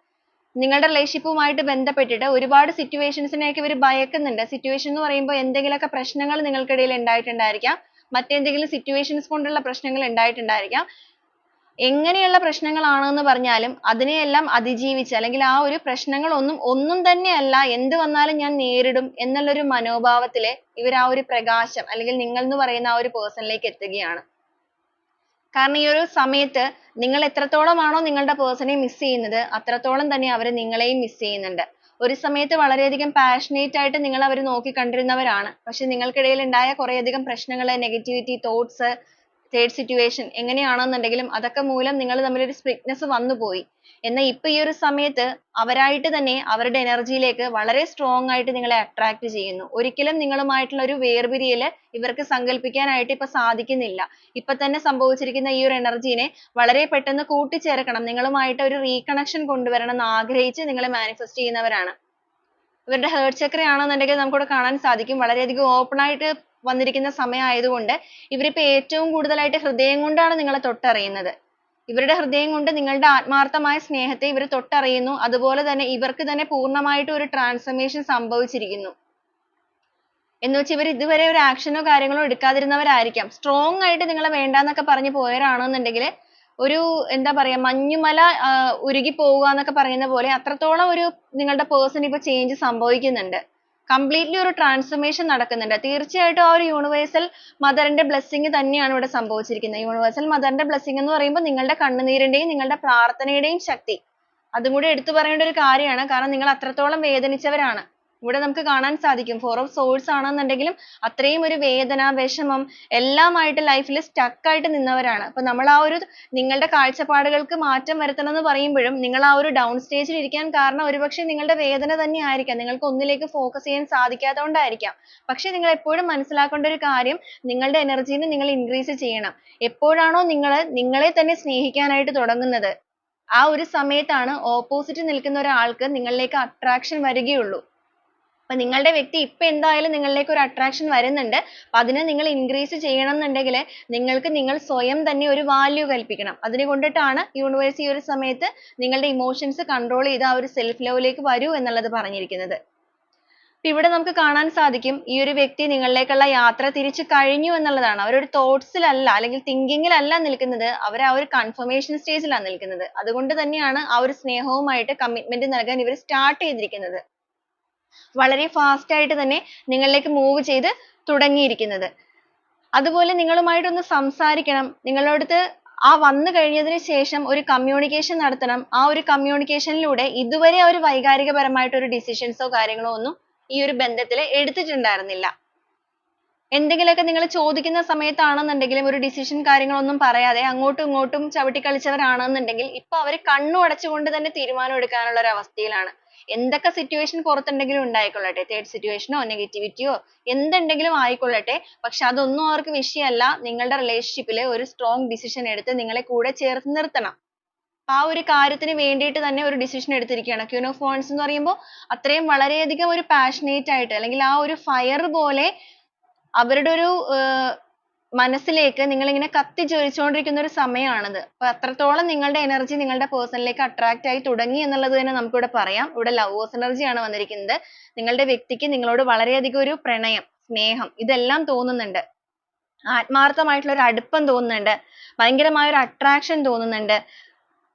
നിങ്ങളുടെ റിലേഷൻഷിപ്പുമായിട്ട് ബന്ധപ്പെട്ടിട്ട് ഒരുപാട് സിറ്റുവേഷൻസിനെയൊക്കെ ഇവർ ഭയക്കുന്നുണ്ട്. സിറ്റുവേഷൻ എന്ന് പറയുമ്പോൾ എന്തെങ്കിലുമൊക്കെ പ്രശ്നങ്ങൾ നിങ്ങൾക്കിടയിൽ ഉണ്ടായിട്ടുണ്ടായിരിക്കാം, മറ്റെന്തെങ്കിലും സിറ്റുവേഷൻസ് കൊണ്ടുള്ള പ്രശ്നങ്ങൾ ഉണ്ടായിട്ടുണ്ടായിരിക്കാം. എങ്ങനെയുള്ള പ്രശ്നങ്ങളാണെന്ന് പറഞ്ഞാലും അതിനെയെല്ലാം അതിജീവിച്ച്, അല്ലെങ്കിൽ ആ ഒരു പ്രശ്നങ്ങൾ ഒന്നും തന്നെയല്ല, എന്ത് വന്നാലും ഞാൻ നേരിടും എന്നുള്ളൊരു മനോഭാവത്തില് ഇവർ ആ ഒരു പ്രകാശം അല്ലെങ്കിൽ നിങ്ങൾ എന്ന് പറയുന്ന ആ ഒരു പേഴ്സണിലേക്ക് എത്തുകയാണ്. കാരണം ഈ ഒരു സമയത്ത് നിങ്ങൾ എത്രത്തോളമാണോ നിങ്ങളുടെ പേഴ്സണെ മിസ് ചെയ്യുന്നത്, അത്രത്തോളം തന്നെ അവർ നിങ്ങളെയും മിസ് ചെയ്യുന്നുണ്ട്. ഒരു സമയത്ത് വളരെയധികം പാഷനേറ്റ് ആയിട്ട് നിങ്ങൾ അവർ നോക്കി കണ്ടിരുന്നവരാണ്. പക്ഷെ നിങ്ങൾക്കിടയിൽ ഉണ്ടായ കുറേയധികം പ്രശ്നങ്ങൾ, നെഗറ്റിവിറ്റി തോട്ട്സ്, തേർഡ് സിറ്റുവേഷൻ എങ്ങനെയാണെന്നുണ്ടെങ്കിലും അതൊക്കെ മൂലം നിങ്ങൾ തമ്മിൽ ഒരു സ്പ്ലിറ്റ്നെസ് വന്നുപോയി. എന്നാൽ ഇപ്പൊ ഈ ഒരു സമയത്ത് അവരായിട്ട് തന്നെ അവരുടെ എനർജിയിലേക്ക് വളരെ സ്ട്രോങ് ആയിട്ട് നിങ്ങളെ അട്രാക്ട് ചെയ്യുന്നു. ഒരിക്കലും നിങ്ങളുമായിട്ടുള്ള ഒരു വേർപിരിയല് ഇവർക്ക് സങ്കല്പിക്കാനായിട്ട് ഇപ്പൊ സാധിക്കുന്നില്ല. ഇപ്പൊ തന്നെ സംഭവിച്ചിരിക്കുന്ന ഈ ഒരു എനർജീനെ വളരെ പെട്ടെന്ന് കൂട്ടിച്ചേർക്കണം, നിങ്ങളുമായിട്ട് ഒരു റീകണക്ഷൻ കൊണ്ടുവരണം എന്ന് ആഗ്രഹിച്ച് നിങ്ങളെ മാനിഫെസ്റ്റ് ചെയ്യുന്നവരാണ്. ഇവരുടെ ഹേർട്ട് ചക്ര ആണെന്നുണ്ടെങ്കിൽ നമുക്കിവിടെ കാണാൻ സാധിക്കും വളരെയധികം ഓപ്പൺ ആയിട്ട് വന്നിരിക്കുന്ന സമയമായതുകൊണ്ട് ഇവരിപ്പോ ഏറ്റവും കൂടുതലായിട്ട് ഹൃദയം കൊണ്ടാണ് നിങ്ങളെ തൊട്ടറിയുന്നത്. ഇവരുടെ ഹൃദയം കൊണ്ട് നിങ്ങളുടെ ആത്മാർത്ഥമായ സ്നേഹത്തെ ഇവർ തൊട്ടറിയുന്നു. അതുപോലെ തന്നെ ഇവർക്ക് തന്നെ പൂർണ്ണമായിട്ട് ഒരു ട്രാൻസ്ഫർമേഷൻ സംഭവിച്ചിരിക്കുന്നു. എന്ന് വെച്ച് ഇവർ ഇതുവരെ ഒരു ആക്ഷനോ കാര്യങ്ങളോ എടുക്കാതിരുന്നവരായിരിക്കാം. സ്ട്രോങ് ആയിട്ട് നിങ്ങളെ വേണ്ടാന്നൊക്കെ പറഞ്ഞു പോയവരാണെന്നുണ്ടെങ്കിൽ ഒരു എന്താ പറയാ മഞ്ഞുമല ഉരുകി പോവുക എന്നൊക്കെ പറയുന്ന പോലെ അത്രത്തോളം ഒരു നിങ്ങളുടെ പേഴ്സൺ ഇപ്പൊ ചേഞ്ച് സംഭവിക്കുന്നുണ്ട്. കംപ്ലീറ്റ്ലി ഒരു ട്രാൻസ്ഫർമേഷൻ നടക്കുന്നുണ്ട്. തീർച്ചയായിട്ടും ആ ഒരു യൂണിവേഴ്സൽ മദറിന്റെ ബ്ലെസ്സിങ് തന്നെയാണ് ഇവിടെ സംഭവിച്ചിരിക്കുന്നത്. യൂണിവേഴ്സൽ മദറിന്റെ ബ്ലെസ്സിങ് എന്ന് പറയുമ്പോൾ നിങ്ങളുടെ കണ്ണുനീരിന്റെയും നിങ്ങളുടെ പ്രാർത്ഥനയുടെയും ശക്തി അതും കൂടി എടുത്തു പറയേണ്ട ഒരു കാര്യമാണ്. കാരണം നിങ്ങൾ അത്രത്തോളം വേദനിച്ചവരാണ്. ഇവിടെ നമുക്ക് കാണാൻ സാധിക്കും ഫോർ ഓഫ് സോഴ്സ് ആണെന്നുണ്ടെങ്കിലും അത്രയും ഒരു വേദന, വിഷമം എല്ലാമായിട്ട് ലൈഫിൽ സ്റ്റക്ക് ആയിട്ട് നിന്നവരാണ്. അപ്പൊ നമ്മൾ ആ ഒരു നിങ്ങളുടെ കാഴ്ചപ്പാടുകൾക്ക് മാറ്റം വരുത്തണം എന്ന് പറയുമ്പോഴും നിങ്ങൾ ആ ഒരു ഡൗൺ സ്റ്റേജിൽ ഇരിക്കാൻ കാരണം ഒരുപക്ഷെ നിങ്ങളുടെ വേദന തന്നെ ആയിരിക്കാം. നിങ്ങൾക്ക് ഒന്നിലേക്ക് ഫോക്കസ് ചെയ്യാൻ സാധിക്കാത്തതുകൊണ്ടായിരിക്കാം. പക്ഷെ നിങ്ങൾ എപ്പോഴും മനസ്സിലാക്കേണ്ട ഒരു കാര്യം, നിങ്ങളുടെ എനർജീനെ നിങ്ങൾ ഇൻക്രീസ് ചെയ്യണം. എപ്പോഴാണോ നിങ്ങൾ നിങ്ങളെ തന്നെ സ്നേഹിക്കാനായിട്ട് തുടങ്ങുന്നത് ആ ഒരു സമയത്താണ് ഓപ്പോസിറ്റ് നിൽക്കുന്ന ഒരാൾക്ക് നിങ്ങളിലേക്ക് അട്രാക്ഷൻ വരികയുള്ളൂ. അപ്പൊ നിങ്ങളുടെ വ്യക്തി ഇപ്പൊ എന്തായാലും നിങ്ങളിലേക്ക് ഒരു അട്രാക്ഷൻ വരുന്നുണ്ട്. അപ്പൊ അതിനെ നിങ്ങൾ ഇൻക്രീസ് ചെയ്യണം എന്നുണ്ടെങ്കിൽ നിങ്ങൾക്ക് നിങ്ങൾ സ്വയം തന്നെ ഒരു വാല്യൂ കൽപ്പിക്കണം. അതിനെ കൊണ്ടിട്ടാണ് യൂണിവേഴ്സ് ഈ ഒരു സമയത്ത് നിങ്ങളുടെ ഇമോഷൻസ് കൺട്രോൾ ചെയ്ത് ആ ഒരു സെൽഫ് ലവിലേക്ക് വരൂ എന്നുള്ളത് പറഞ്ഞിരിക്കുന്നത്. അപ്പൊ ഇവിടെ നമുക്ക് കാണാൻ സാധിക്കും ഈ ഒരു വ്യക്തി നിങ്ങളിലേക്കുള്ള യാത്ര തിരിച്ചു കഴിഞ്ഞു എന്നുള്ളതാണ്. അവരൊരു തോട്ട്സിലല്ല അല്ലെങ്കിൽ തിങ്കിങ്ങിലല്ല നിൽക്കുന്നത്, അവർ ആ ഒരു കൺഫർമേഷൻ സ്റ്റേജിലാണ് നിൽക്കുന്നത്. അതുകൊണ്ട് തന്നെയാണ് ആ ഒരു സ്നേഹവുമായിട്ട് കമ്മിറ്റ്മെന്റ് നൽകാൻ ഇവർ സ്റ്റാർട്ട് ചെയ്തിരിക്കുന്നത്. വളരെ ഫാസ്റ്റ് ആയിട്ട് തന്നെ നിങ്ങളിലേക്ക് മൂവ് ചെയ്ത് തുടങ്ങിയിരിക്കുന്നത്. അതുപോലെ നിങ്ങളുമായിട്ടൊന്ന് സംസാരിക്കണം. നിങ്ങളടുത്ത് ആ വന്നു കഴിഞ്ഞതിന് ശേഷം ഒരു കമ്മ്യൂണിക്കേഷൻ നടത്തണം. ആ ഒരു കമ്മ്യൂണിക്കേഷനിലൂടെ ഇതുവരെ ഒരു വൈകാരികപരമായിട്ട് ഒരു ഡിസിഷൻസോ കാര്യങ്ങളോ ഒന്നും ഈ ഒരു ബന്ധത്തിൽ എടുത്തിട്ടുണ്ടായിരുന്നില്ല. എന്തെങ്കിലുമൊക്കെ നിങ്ങൾ ചോദിക്കുന്ന സമയത്താണെന്നുണ്ടെങ്കിലും ഒരു ഡിസിഷൻ കാര്യങ്ങളൊന്നും പറയാതെ അങ്ങോട്ടും ഇങ്ങോട്ടും ചവിട്ടിക്കളിച്ചവരാണെന്നുണ്ടെങ്കിൽ ഇപ്പൊ അവർ കണ്ണും അടച്ചുകൊണ്ട് തന്നെ തീരുമാനം എടുക്കാനുള്ള ഒരു അവസ്ഥയിലാണ്. എന്തൊക്കെ സിറ്റുവേഷൻ പുറത്തുണ്ടെങ്കിലും ഉണ്ടായിക്കൊള്ളട്ടെ, തേർഡ് സിറ്റുവേഷനോ നെഗറ്റിവിറ്റിയോ എന്തുണ്ടെങ്കിലും ആയിക്കൊള്ളട്ടെ, പക്ഷെ അതൊന്നും അവർക്ക് വിഷയമല്ല. നിങ്ങളുടെ റിലേഷൻഷിപ്പിൽ ഒരു സ്ട്രോങ് ഡിസിഷൻ എടുത്ത് നിങ്ങളെ കൂടെ ചേർത്ത് നിർത്തണം. ആ ഒരു കാര്യത്തിന് വേണ്ടിയിട്ട് തന്നെ ഒരു ഡിസിഷൻ എടുത്തിരിക്കുകയാണ്. ക്വീൻ ഓഫ് വാൻഡ്സ് എന്ന് പറയുമ്പോൾ അത്രയും വളരെയധികം ഒരു പാഷനേറ്റ് ആയിട്ട് അല്ലെങ്കിൽ ആ ഒരു ഫയർ പോലെ അവരുടെ ഒരു മനസ്സിലേക്ക് നിങ്ങൾ ഇങ്ങനെ കത്തിജ്വലിച്ചുകൊണ്ടിരിക്കുന്ന ഒരു സമയമാണിത്. അപ്പൊ അത്രത്തോളം നിങ്ങളുടെ എനർജി നിങ്ങളുടെ പേഴ്സണിലേക്ക് അട്രാക്ട് ആയി തുടങ്ങി എന്നുള്ളത് തന്നെ നമുക്കിവിടെ പറയാം. ഇവിടെ ലവേഴ്സ് എനർജി ആണ് വന്നിരിക്കുന്നത്. നിങ്ങളുടെ വ്യക്തിക്ക് നിങ്ങളോട് വളരെയധികം ഒരു പ്രണയം, സ്നേഹം ഇതെല്ലാം തോന്നുന്നുണ്ട്. ആത്മാർത്ഥമായിട്ടുള്ള ഒരു അടുപ്പം തോന്നുന്നുണ്ട്. ഭയങ്കരമായ ഒരു അട്രാക്ഷൻ തോന്നുന്നുണ്ട്.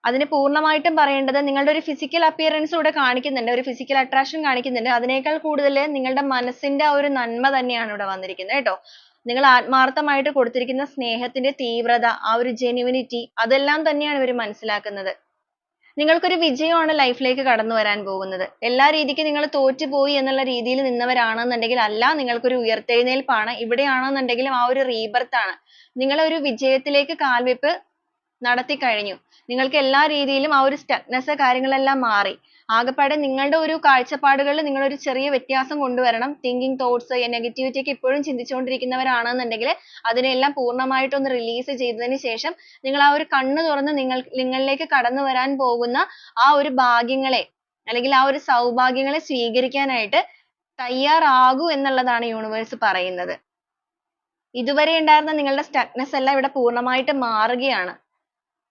അതിന് പൂർണ്ണമായിട്ടും പറയേണ്ടത് നിങ്ങളുടെ ഒരു ഫിസിക്കൽ അപ്പിയറൻസ് ഇവിടെ കാണിക്കുന്നുണ്ട്, ഒരു ഫിസിക്കൽ അട്രാക്ഷൻ കാണിക്കുന്നുണ്ട്. അതിനേക്കാൾ കൂടുതൽ നിങ്ങളുടെ മനസ്സിന്റെ ആ ഒരു നന്മ തന്നെയാണ് ഇവിടെ വന്നിരിക്കുന്നത് കേട്ടോ. നിങ്ങൾ ആത്മാർത്ഥമായിട്ട് കൊടുത്തിരിക്കുന്ന സ്നേഹത്തിന്റെ തീവ്രത, ആ ഒരു ജെന്യുവിനിറ്റി അതെല്ലാം തന്നെയാണ് ഇവർ മനസ്സിലാക്കുന്നത്. നിങ്ങൾക്കൊരു വിജയമാണ് ലൈഫിലേക്ക് കടന്നു വരാൻ പോകുന്നത്. എല്ലാ രീതിക്കും നിങ്ങൾ തോറ്റുപോയി എന്നുള്ള രീതിയിൽ നിന്നവരാണെന്നുണ്ടെങ്കിൽ അല്ല, നിങ്ങൾക്കൊരു ഉയർത്തെഴുന്നേൽപ്പാണ്. ഇവിടെയാണെന്നുണ്ടെങ്കിലും ആ ഒരു റീബർത്ത് ആണ്. നിങ്ങളെ ഒരു വിജയത്തിലേക്ക് കാൽവെപ്പ് നടത്തി കഴിഞ്ഞു. നിങ്ങൾക്ക് എല്ലാ രീതിയിലും ആ ഒരു സ്റ്റക്നെസ് കാര്യങ്ങളെല്ലാം മാറി. ആകപ്പാടെ നിങ്ങളുടെ ഒരു കാഴ്ചപ്പാടുകളിൽ നിങ്ങൾ ഒരു ചെറിയ വ്യത്യാസം കൊണ്ടുവരണം. തിങ്കിങ് തോട്ട്സ്, നെഗറ്റിവിറ്റി ഒക്കെ ഇപ്പോഴും ചിന്തിച്ചുകൊണ്ടിരിക്കുന്നവരാണെന്നുണ്ടെങ്കിൽ അതിനെല്ലാം പൂർണ്ണമായിട്ട് ഒന്ന് റിലീസ് ചെയ്തതിന് ശേഷം നിങ്ങൾ ആ ഒരു കണ്ണ് തുറന്ന് നിങ്ങളിലേക്ക് കടന്നു വരാൻ പോകുന്ന ആ ഒരു ഭാഗ്യങ്ങളെ അല്ലെങ്കിൽ ആ ഒരു സൗഭാഗ്യങ്ങളെ സ്വീകരിക്കാനായിട്ട് തയ്യാറാകൂ എന്നുള്ളതാണ് യൂണിവേഴ്സ് പറയുന്നത്. ഇതുവരെ ഉണ്ടായിരുന്ന നിങ്ങളുടെ സ്റ്റക്നെസ് എല്ലാം ഇവിടെ പൂർണ്ണമായിട്ട് മാറുകയാണ്.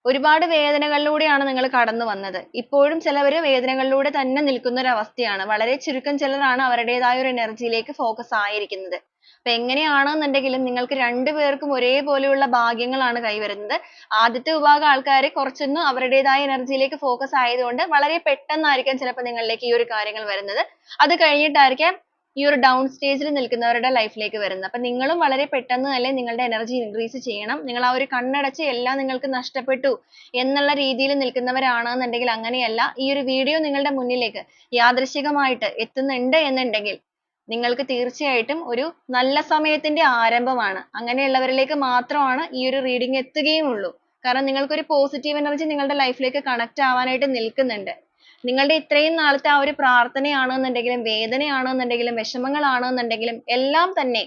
ഒരുപാട് വേദനകളിലൂടെയാണ് നിങ്ങൾ കടന്നു വന്നത്. ഇപ്പോഴും ചിലവർ വേദനകളിലൂടെ തന്നെ നിൽക്കുന്ന ഒരു അവസ്ഥയാണ്. വളരെ ചുരുക്കം ചിലരാണ് അവരുടേതായ ഒരു എനർജിയിലേക്ക് ഫോക്കസ് ആയിരിക്കുന്നത്. അപ്പൊ എങ്ങനെയാണെന്നുണ്ടെങ്കിലും നിങ്ങൾക്ക് രണ്ടുപേർക്കും ഒരേപോലെയുള്ള ഭാഗ്യങ്ങളാണ് കൈവരുന്നത്. ആദ്യത്തെ വിഭാഗം ആൾക്കാർ കുറച്ചൊന്നും അവരുടേതായ എനർജിയിലേക്ക് ഫോക്കസ് ആയതുകൊണ്ട് വളരെ പെട്ടെന്നായിരിക്കാം ചിലപ്പോൾ നിങ്ങളിലേക്ക് ഈ ഒരു കാര്യങ്ങൾ വരുന്നത്. അത് കഴിഞ്ഞിട്ടായിരിക്കാം ഈ ഒരു ഡൗൺ സ്റ്റേജിൽ നിൽക്കുന്നവരുടെ ലൈഫിലേക്ക് വരുന്നത്. അപ്പൊ നിങ്ങളും വളരെ പെട്ടെന്ന് തന്നെ നിങ്ങളുടെ എനർജി ഇൻക്രീസ് ചെയ്യണം. നിങ്ങൾ ആ ഒരു കണ്ണടച്ച് എല്ലാം നിങ്ങൾക്ക് നഷ്ടപ്പെട്ടു എന്നുള്ള രീതിയിൽ നിൽക്കുന്നവരാണെന്നുണ്ടെങ്കിൽ അങ്ങനെയല്ല. ഈ ഒരു വീഡിയോ നിങ്ങളുടെ മുന്നിലേക്ക് യാദൃശ്ചികമായിട്ട് എത്തുന്നുണ്ട് എന്നുണ്ടെങ്കിൽ നിങ്ങൾക്ക് തീർച്ചയായിട്ടും ഒരു നല്ല സമയത്തിന്റെ ആരംഭമാണ്. അങ്ങനെയുള്ളവരിലേക്ക് മാത്രമാണ് ഈ ഒരു റീഡിംഗ് എത്തുകയും ഉള്ളൂ. കാരണം നിങ്ങൾക്കൊരു പോസിറ്റീവ് എനർജി നിങ്ങളുടെ ലൈഫിലേക്ക് കണക്ട് ആവാനായിട്ട് നിൽക്കുന്നുണ്ട്. നിങ്ങളുടെ ഇത്രയും നാളത്തെ ആ ഒരു പ്രാർത്ഥനയാണെന്നുണ്ടെങ്കിലും വേദനയാണെന്നുണ്ടെങ്കിലും വിഷമങ്ങളാണെന്നുണ്ടെങ്കിലും എല്ലാം തന്നെ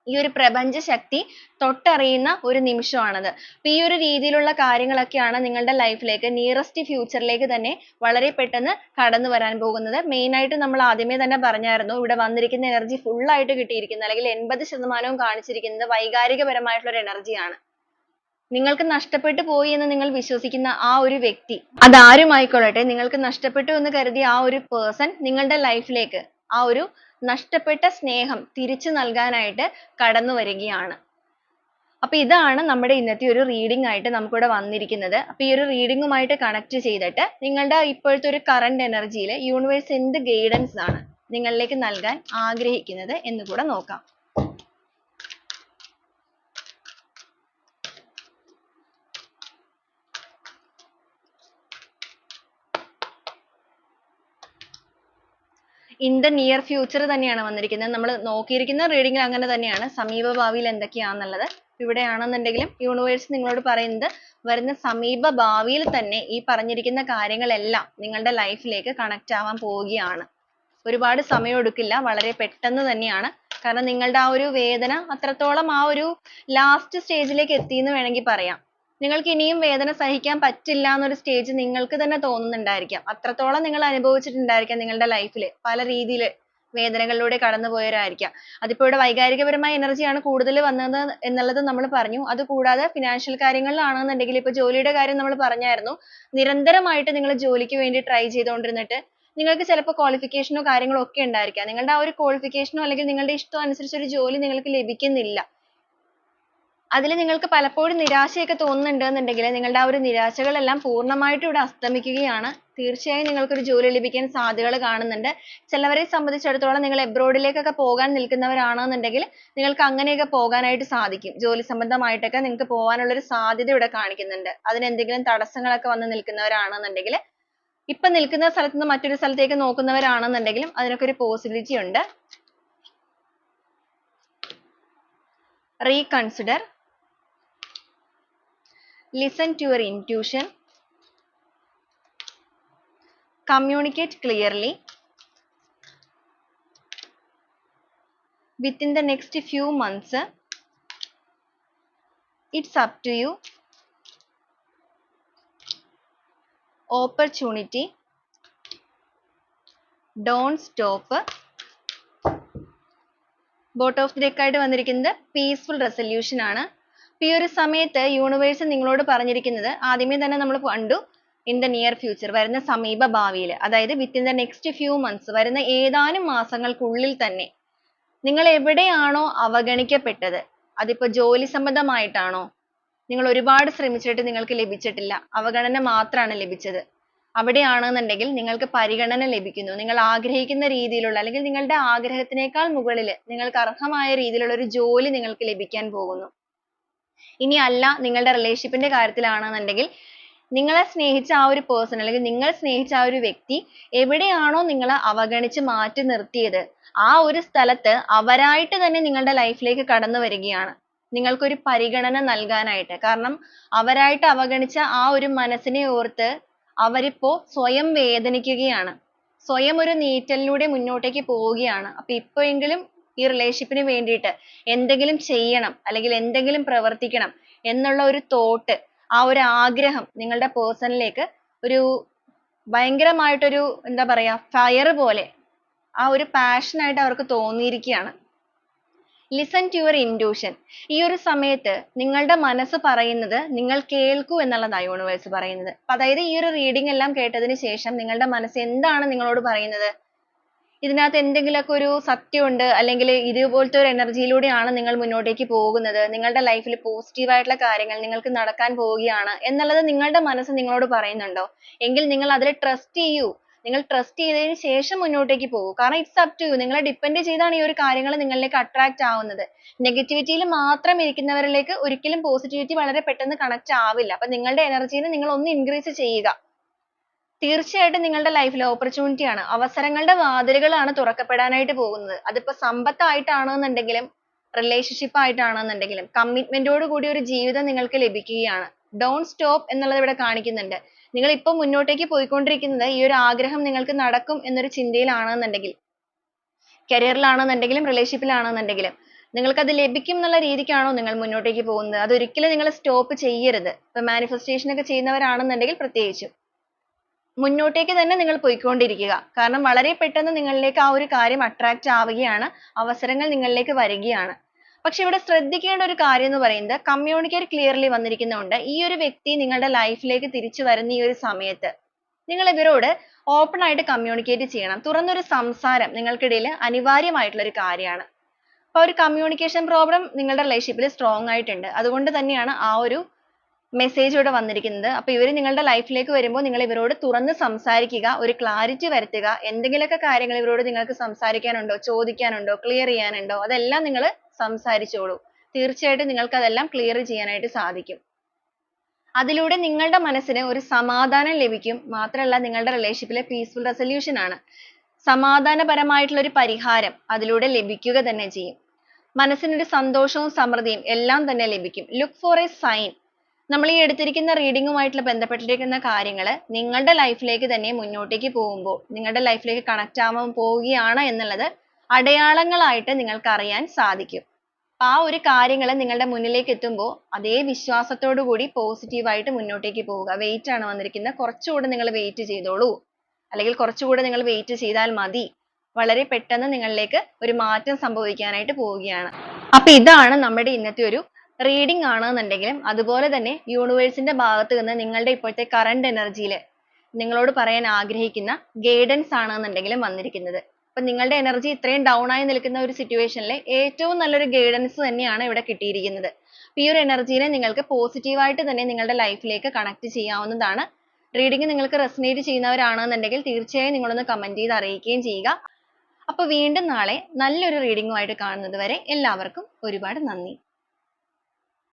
ഈ ഒരു പ്രപഞ്ച ശക്തി തൊട്ടറിയുന്ന ഒരു നിമിഷമാണത്. അപ്പൊ ഈ ഒരു രീതിയിലുള്ള കാര്യങ്ങളൊക്കെയാണ് നിങ്ങളുടെ ലൈഫിലേക്ക് നിയറസ്റ്റ് ഫ്യൂച്ചറിലേക്ക് തന്നെ വളരെ പെട്ടെന്ന് കടന്നു വരാൻ പോകുന്നത്. മെയിൻ ആയിട്ട് നമ്മൾ ആദ്യമേ തന്നെ പറഞ്ഞായിരുന്നു, ഇവിടെ വന്നിരിക്കുന്ന എനർജി ഫുൾ ആയിട്ട് കിട്ടിയിരിക്കുന്നത് അല്ലെങ്കിൽ 80% കാണിച്ചിരിക്കുന്നത് വൈകാരികപരമായിട്ടുള്ള ഒരു എനർജിയാണ്. നിങ്ങൾക്ക് നഷ്ടപ്പെട്ടു പോയി എന്ന് നിങ്ങൾ വിശ്വസിക്കുന്ന ആ ഒരു വ്യക്തി, അതാരുമായിക്കൊള്ളട്ടെ, നിങ്ങൾക്ക് നഷ്ടപ്പെട്ടു എന്ന് കരുതിയ ആ ഒരു പേഴ്സൺ നിങ്ങളുടെ ലൈഫിലേക്ക് ആ ഒരു നഷ്ടപ്പെട്ട സ്നേഹം തിരിച്ചു നൽകാനായിട്ട് കടന്നു വരികയാണ്. അപ്പൊ ഇതാണ് നമ്മുടെ ഇന്നത്തെ ഒരു റീഡിംഗ് ആയിട്ട് നമുക്കിവിടെ വന്നിരിക്കുന്നത്. അപ്പൊ ഈ ഒരു റീഡിംഗുമായിട്ട് കണക്ട് ചെയ്തിട്ട് നിങ്ങളുടെ ഇപ്പോഴത്തെ ഒരു കറന്റ് എനർജിയിൽ യൂണിവേഴ്സ് എന്ത് ഗൈഡൻസ് ആണ് നിങ്ങളിലേക്ക് നൽകാൻ ആഗ്രഹിക്കുന്നത് എന്ന് കൂടെ നോക്കാം. ഇൻ ദ നിയർ ഫ്യൂച്ചർ തന്നെയാണ് വന്നിരിക്കുന്നത്. നമ്മൾ നോക്കിയിരിക്കുന്ന റീഡിംഗിൽ അങ്ങനെ തന്നെയാണ്. സമീപ ഭാവിയിൽ എന്തൊക്കെയാണെന്നുള്ളത് ഇവിടെയാണെന്നുണ്ടെങ്കിലും യൂണിവേഴ്സ് നിങ്ങളോട് പറയുന്നത് വരുന്ന സമീപ ഭാവിയിൽ തന്നെ ഈ പറഞ്ഞിരിക്കുന്ന കാര്യങ്ങളെല്ലാം നിങ്ങളുടെ ലൈഫിലേക്ക് കണക്ട് ആവാൻ പോവുകയാണ്. ഒരുപാട് സമയം എടുക്കില്ല, വളരെ പെട്ടെന്ന് തന്നെയാണ്. കാരണം നിങ്ങളുടെ ആ ഒരു വേദന അത്രത്തോളം ആ ഒരു ലാസ്റ്റ് സ്റ്റേജിലേക്ക് എത്തി എന്ന് വേണമെങ്കിൽ പറയാം. നിങ്ങൾക്ക് ഇനിയും വേദന സഹിക്കാൻ പറ്റില്ല എന്നൊരു സ്റ്റേജ് നിങ്ങൾക്ക് തന്നെ തോന്നുന്നുണ്ടായിരിക്കാം. അത്രത്തോളം നിങ്ങൾ അനുഭവിച്ചിട്ടുണ്ടായിരിക്കാം നിങ്ങളുടെ ലൈഫിൽ പല രീതിയിൽ വേദനകളിലൂടെ കടന്നുപോയവരായിരിക്കാം. അതിപ്പോൾ ഇവിടെ വൈകാരികപരമായ എനർജിയാണ് കൂടുതൽ വന്നത് എന്നുള്ളത് നമ്മൾ പറഞ്ഞു. അതുകൂടാതെ ഫിനാൻഷ്യൽ കാര്യങ്ങളിലാണെന്നുണ്ടെങ്കിൽ ഇപ്പോൾ ജോലിയുടെ കാര്യം നമ്മൾ പറഞ്ഞായിരുന്നു. നിരന്തരമായിട്ട് നിങ്ങൾ ജോലിക്ക് വേണ്ടി ട്രൈ ചെയ്തുകൊണ്ടിരുന്നിട്ട് നിങ്ങൾക്ക് ചിലപ്പോൾ ക്വാളിഫിക്കേഷനോ കാര്യങ്ങളോ ഒക്കെ ഉണ്ടായിരിക്കാം. നിങ്ങളുടെ ആ ഒരു ക്വാളിഫിക്കേഷനോ അല്ലെങ്കിൽ നിങ്ങളുടെ ഇഷ്ടം അനുസരിച്ച് ഒരു ജോലി നിങ്ങൾക്ക് ലഭിക്കുന്നില്ല. അതിൽ നിങ്ങൾക്ക് പലപ്പോഴും നിരാശയൊക്കെ തോന്നുന്നുണ്ട് എന്നുണ്ടെങ്കിൽ നിങ്ങളുടെ ആ ഒരു നിരാശകളെല്ലാം പൂർണ്ണമായിട്ടും ഇവിടെ അസ്തമിക്കുകയാണ്. തീർച്ചയായും നിങ്ങൾക്കൊരു ജോലി ലഭിക്കാൻ സാധ്യതകൾ കാണുന്നുണ്ട്. ചിലവരെ സംബന്ധിച്ചിടത്തോളം നിങ്ങൾ എബ്രോഡിലേക്കൊക്കെ പോകാൻ നിൽക്കുന്നവരാണെന്നുണ്ടെങ്കിൽ നിങ്ങൾക്ക് അങ്ങനെയൊക്കെ പോകാനായിട്ട് സാധിക്കും. ജോലി സംബന്ധമായിട്ടൊക്കെ നിങ്ങൾക്ക് പോകാനുള്ള ഒരു സാധ്യത ഇവിടെ കാണിക്കുന്നുണ്ട്. അതിന് എന്തെങ്കിലും തടസ്സങ്ങളൊക്കെ വന്ന് നിൽക്കുന്നവരാണെന്നുണ്ടെങ്കിൽ ഇപ്പൊ നിൽക്കുന്ന സ്ഥലത്ത് നിന്ന് മറ്റൊരു സ്ഥലത്തേക്ക് നോക്കുന്നവരാണെന്നുണ്ടെങ്കിലും അതിനൊക്കെ ഒരു പോസിബിലിറ്റി ഉണ്ട്. reconsider, listen to your intuition, communicate clearly. Within the next few months, it's up to you. Opportunity, don't stop. Boat of the deck ആയിട്ട് വന്നിരിക്കുന്നത് പീസ്ഫുൾ റെസൊല്യൂഷൻ ആണ്. ഈ ഒരു സമയത്ത് യൂണിവേഴ്സ് നിങ്ങളോട് പറഞ്ഞിരിക്കുന്നത് ആദ്യമേ തന്നെ നമ്മൾ കണ്ടു, ഇൻ ദ നിയർ ഫ്യൂച്ചർ, വരുന്ന സമീപ ഭാവിയിൽ, അതായത് within the next few months, വരുന്ന ഏതാനും മാസങ്ങൾക്കുള്ളിൽ തന്നെ നിങ്ങൾ എവിടെയാണോ അവഗണിക്കപ്പെട്ടത്, അതിപ്പോ ജോലി സംബന്ധമായിട്ടാണോ, നിങ്ങൾ ഒരുപാട് ശ്രമിച്ചിട്ട് നിങ്ങൾക്ക് ലഭിച്ചിട്ടില്ല, അവഗണന മാത്രമാണ് ലഭിച്ചത്, അവിടെയാണെന്നുണ്ടെങ്കിൽ നിങ്ങൾക്ക് പരിഗണന ലഭിക്കുന്നു. നിങ്ങൾ ആഗ്രഹിക്കുന്ന രീതിയിലുള്ള അല്ലെങ്കിൽ നിങ്ങളുടെ ആഗ്രഹത്തിനേക്കാൾ മുകളിൽ നിങ്ങൾക്ക് അർഹമായ രീതിയിലുള്ള ഒരു ജോലി നിങ്ങൾക്ക് ലഭിക്കാൻ പോകുന്നു. ഇനി അല്ല നിങ്ങളുടെ റിലേഷൻഷിപ്പിന്റെ കാര്യത്തിലാണെന്നുണ്ടെങ്കിൽ നിങ്ങളെ സ്നേഹിച്ച ആ ഒരു പേഴ്സൺ അല്ലെങ്കിൽ നിങ്ങൾ സ്നേഹിച്ച ആ ഒരു വ്യക്തി എവിടെയാണോ നിങ്ങളെ അവഗണിച്ച് മാറ്റി നിർത്തിയത്, ആ ഒരു സ്ഥലത്ത് അവരായിട്ട് തന്നെ നിങ്ങളുടെ ലൈഫിലേക്ക് കടന്നു വരികയാണ്, നിങ്ങൾക്കൊരു പരിഗണന നൽകാനായിട്ട്. കാരണം അവരായിട്ട് അവഗണിച്ച ആ ഒരു മനസ്സിനെ ഓർത്ത് അവരിപ്പോ സ്വയം വേദനിക്കുകയാണ്, സ്വയം ഒരു നീറ്റലിലൂടെ മുന്നോട്ടേക്ക് പോവുകയാണ്. അപ്പൊ ഇപ്പോഴെങ്കിലും ഈ റിലേഷൻഷിപ്പിന് വേണ്ടിയിട്ട് എന്തെങ്കിലും ചെയ്യണം അല്ലെങ്കിൽ എന്തെങ്കിലും പ്രവർത്തിക്കണം എന്നുള്ള ഒരു തോട്ട്, ആ ഒരു ആഗ്രഹം നിങ്ങളുടെ പേഴ്സണിലേക്ക് ഒരു ഭയങ്കരമായിട്ടൊരു എന്താ പറയാ ഫയർ പോലെ ആ ഒരു പാഷൻ ആയിട്ട് അവർക്ക് തോന്നിയിരിക്കുകയാണ്. Listen to your intuition. ഈ ഒരു സമയത്ത് നിങ്ങളുടെ മനസ്സ് പറയുന്നത് നിങ്ങൾ കേൾക്കൂ എന്നുള്ളതാണ് യൂണിവേഴ്സ് പറയുന്നത്. അതായത് ഈ ഒരു റീഡിംഗ് എല്ലാം കേട്ടതിന് ശേഷം നിങ്ങളുടെ മനസ്സ് എന്താണ് നിങ്ങളോട് പറയുന്നത്, ഇതിനകത്ത് എന്തെങ്കിലുമൊക്കെ ഒരു സത്യമുണ്ട് അല്ലെങ്കിൽ ഇതുപോലത്തെ ഒരു എനർജിയിലൂടെയാണ് നിങ്ങൾ മുന്നോട്ടേക്ക് പോകുന്നത്, നിങ്ങളുടെ ലൈഫിൽ പോസിറ്റീവ് ആയിട്ടുള്ള കാര്യങ്ങൾ നിങ്ങൾക്ക് നടക്കാൻ പോവുകയാണ് എന്നുള്ളത് നിങ്ങളുടെ മനസ്സ് നിങ്ങളോട് പറയുന്നുണ്ടോ, എങ്കിൽ നിങ്ങൾ അതിൽ ട്രസ്റ്റ് ചെയ്യൂ. നിങ്ങൾ ട്രസ്റ്റ് ചെയ്തതിന് ശേഷം മുന്നോട്ടേക്ക് പോകൂ. കാരണം ഇറ്റ്സ് അപ് ടു യു. നിങ്ങളെ ഡിപ്പെൻഡ് ചെയ്താണ് ഈ ഒരു കാര്യങ്ങൾ നിങ്ങളിലേക്ക് അട്രാക്ട് ആവുന്നത്. നെഗറ്റിവിറ്റിയിൽ മാത്രം ഇരിക്കുന്നവരിലേക്ക് ഒരിക്കലും പോസിറ്റിവിറ്റി വളരെ പെട്ടെന്ന് കണക്ട് ആവില്ല. അപ്പൊ നിങ്ങളുടെ എനർജീനെ നിങ്ങൾ ഒന്ന് ഇൻക്രീസ് ചെയ്യുക. തീർച്ചയായിട്ടും നിങ്ങളുടെ ലൈഫിൽ ഓപ്പർച്യൂണിറ്റി ആണ്, അവസരങ്ങളുടെ വാതിലുകളാണ് തുറക്കപ്പെടാനായിട്ട് പോകുന്നത്. അതിപ്പോ സമ്പത്തായിട്ടാണെന്നുണ്ടെങ്കിലും റിലേഷൻഷിപ്പ് ആയിട്ടാണെന്നുണ്ടെങ്കിലും കമ്മിറ്റ്മെന്റോട് കൂടി ഒരു ജീവിതം നിങ്ങൾക്ക് ലഭിക്കുകയാണ്. ഡോണ്ട് സ്റ്റോപ്പ് എന്നുള്ളത് ഇവിടെ കാണിക്കുന്നുണ്ട്. നിങ്ങൾ ഇപ്പൊ മുന്നോട്ടേക്ക് പോയിക്കൊണ്ടിരിക്കുന്നത് ഈ ഒരു ആഗ്രഹം നിങ്ങൾക്ക് നടക്കും എന്നൊരു ചിന്തയിലാണെന്നുണ്ടെങ്കിൽ, കരിയറിലാണെന്നുണ്ടെങ്കിലും റിലേഷൻഷിപ്പിലാണെന്നുണ്ടെങ്കിലും നിങ്ങൾക്ക് അത് ലഭിക്കും എന്നുള്ള രീതിക്കാണോ നിങ്ങൾ മുന്നോട്ടേക്ക് പോകുന്നത്, അതൊരിക്കലും നിങ്ങൾ സ്റ്റോപ്പ് ചെയ്യരുത്. ഇപ്പൊ മാനിഫെസ്റ്റേഷൻ ഒക്കെ ചെയ്യുന്നവരാണെന്നുണ്ടെങ്കിൽ പ്രത്യേകിച്ചും മുന്നോട്ടേക്ക് തന്നെ നിങ്ങൾ പോയിക്കൊണ്ടിരിക്കുക. കാരണം വളരെ പെട്ടെന്ന് നിങ്ങളിലേക്ക് ആ ഒരു കാര്യം അട്രാക്ട് ആവുകയാണ്, അവസരങ്ങൾ നിങ്ങളിലേക്ക് വരികയാണ്. പക്ഷെ ഇവിടെ ശ്രദ്ധിക്കേണ്ട ഒരു കാര്യം എന്ന് പറയുന്നത് കമ്മ്യൂണിക്കേറ്റ് ക്ലിയർലി വന്നിരിക്കുന്നതുകൊണ്ട് ഈ ഒരു വ്യക്തി നിങ്ങളുടെ ലൈഫിലേക്ക് തിരിച്ചു വരുന്ന ഈ ഒരു സമയത്ത് നിങ്ങൾ ഇവരോട് ഓപ്പൺ ആയിട്ട് കമ്മ്യൂണിക്കേറ്റ് ചെയ്യണം. തുറന്നൊരു സംസാരം നിങ്ങൾക്കിടയിൽ അനിവാര്യമായിട്ടുള്ള ഒരു കാര്യമാണ്. അപ്പൊ ഒരു കമ്മ്യൂണിക്കേഷൻ പ്രോബ്ലം നിങ്ങളുടെ റിലേഷൻഷിപ്പിൽ സ്ട്രോങ് ആയിട്ടുണ്ട്. അതുകൊണ്ട് തന്നെയാണ് ആ ഒരു മെസ്സേജ് ഇവിടെ വന്നിരിക്കുന്നത്. അപ്പൊ ഇവർ നിങ്ങളുടെ ലൈഫിലേക്ക് വരുമ്പോൾ നിങ്ങൾ ഇവരോട് തുറന്ന് സംസാരിക്കുക, ഒരു ക്ലാരിറ്റി വരുത്തുക. എന്തെങ്കിലുമൊക്കെ കാര്യങ്ങൾ ഇവരോട് നിങ്ങൾക്ക് സംസാരിക്കാനുണ്ടോ, ചോദിക്കാനുണ്ടോ, ക്ലിയർ ചെയ്യാനുണ്ടോ, അതെല്ലാം നിങ്ങൾ സംസാരിച്ചോളൂ. തീർച്ചയായിട്ടും നിങ്ങൾക്ക് അതെല്ലാം ക്ലിയർ ചെയ്യാനായിട്ട് സാധിക്കും. അതിലൂടെ നിങ്ങളുടെ മനസ്സിന് ഒരു സമാധാനം ലഭിക്കും. മാത്രമല്ല നിങ്ങളുടെ റിലേഷൻഷിപ്പിലെ പീസ്ഫുൾ റെസൊല്യൂഷൻ ആണ്, സമാധാനപരമായിട്ടുള്ള ഒരു പരിഹാരം അതിലൂടെ ലഭിക്കുക തന്നെ ചെയ്യും. മനസ്സിനൊരു സന്തോഷവും സമൃദ്ധിയും എല്ലാം തന്നെ ലഭിക്കും. Look for a sign. നമ്മൾ ഈ എടുത്തിരിക്കുന്ന റീഡിങ്ങുമായിട്ടുള്ള ബന്ധപ്പെട്ടിരിക്കുന്ന കാര്യങ്ങൾ നിങ്ങളുടെ ലൈഫിലേക്ക് തന്നെ മുന്നോട്ടേക്ക് പോകുമ്പോൾ, നിങ്ങളുടെ ലൈഫിലേക്ക് കണക്ട് ആവാൻ പോവുകയാണ് എന്നുള്ളത് അടയാളങ്ങളായിട്ട് നിങ്ങൾക്ക് അറിയാൻ സാധിക്കും. ആ ഒരു കാര്യങ്ങൾ നിങ്ങളുടെ മുന്നിലേക്ക് എത്തുമ്പോൾ അതേ വിശ്വാസത്തോടു കൂടി പോസിറ്റീവായിട്ട് മുന്നോട്ടേക്ക് പോവുക. വെയിറ്റ് ആണ് വന്നിരിക്കുന്നത്. കുറച്ചുകൂടെ നിങ്ങൾ വെയിറ്റ് ചെയ്തോളൂ, അല്ലെങ്കിൽ കുറച്ചുകൂടെ നിങ്ങൾ വെയിറ്റ് ചെയ്താൽ മതി. വളരെ പെട്ടെന്ന് നിങ്ങളിലേക്ക് ഒരു മാറ്റം സംഭവിക്കാനായിട്ട് പോവുകയാണ്. അപ്പൊ ഇതാണ് നമ്മുടെ ഇന്നത്തെ ഒരു റീഡിംഗ് ആണെന്നുണ്ടെങ്കിലും അതുപോലെ തന്നെ യൂണിവേഴ്സിന്റെ ഭാഗത്ത് നിന്ന് നിങ്ങളുടെ ഇപ്പോഴത്തെ കറണ്ട് എനർജിയിൽ നിങ്ങളോട് പറയാൻ ആഗ്രഹിക്കുന്ന ഗൈഡൻസ് ആണെന്നുണ്ടെങ്കിലും വന്നിരിക്കുന്നത്. അപ്പൊ നിങ്ങളുടെ എനർജി ഇത്രയും ഡൗൺ ആയി നിൽക്കുന്ന ഒരു സിറ്റുവേഷനിൽ ഏറ്റവും നല്ലൊരു ഗൈഡൻസ് തന്നെയാണ് ഇവിടെ കിട്ടിയിരിക്കുന്നത്. ഈ ഒരു എനർജീനെ നിങ്ങൾക്ക് പോസിറ്റീവായിട്ട് തന്നെ നിങ്ങളുടെ ലൈഫിലേക്ക് കണക്ട് ചെയ്യാവുന്നതാണ്. റീഡിംഗ് നിങ്ങൾക്ക് റെസനേറ്റ് ചെയ്യുന്നവരാണെന്നുണ്ടെങ്കിൽ തീർച്ചയായും നിങ്ങളൊന്ന് കമന്റ് ചെയ്ത് അറിയിക്കുകയും ചെയ്യുക. അപ്പൊ വീണ്ടും നാളെ നല്ലൊരു റീഡിംഗുമായിട്ട് കാണുന്നത് വരെ എല്ലാവർക്കും ഒരുപാട് നന്ദി.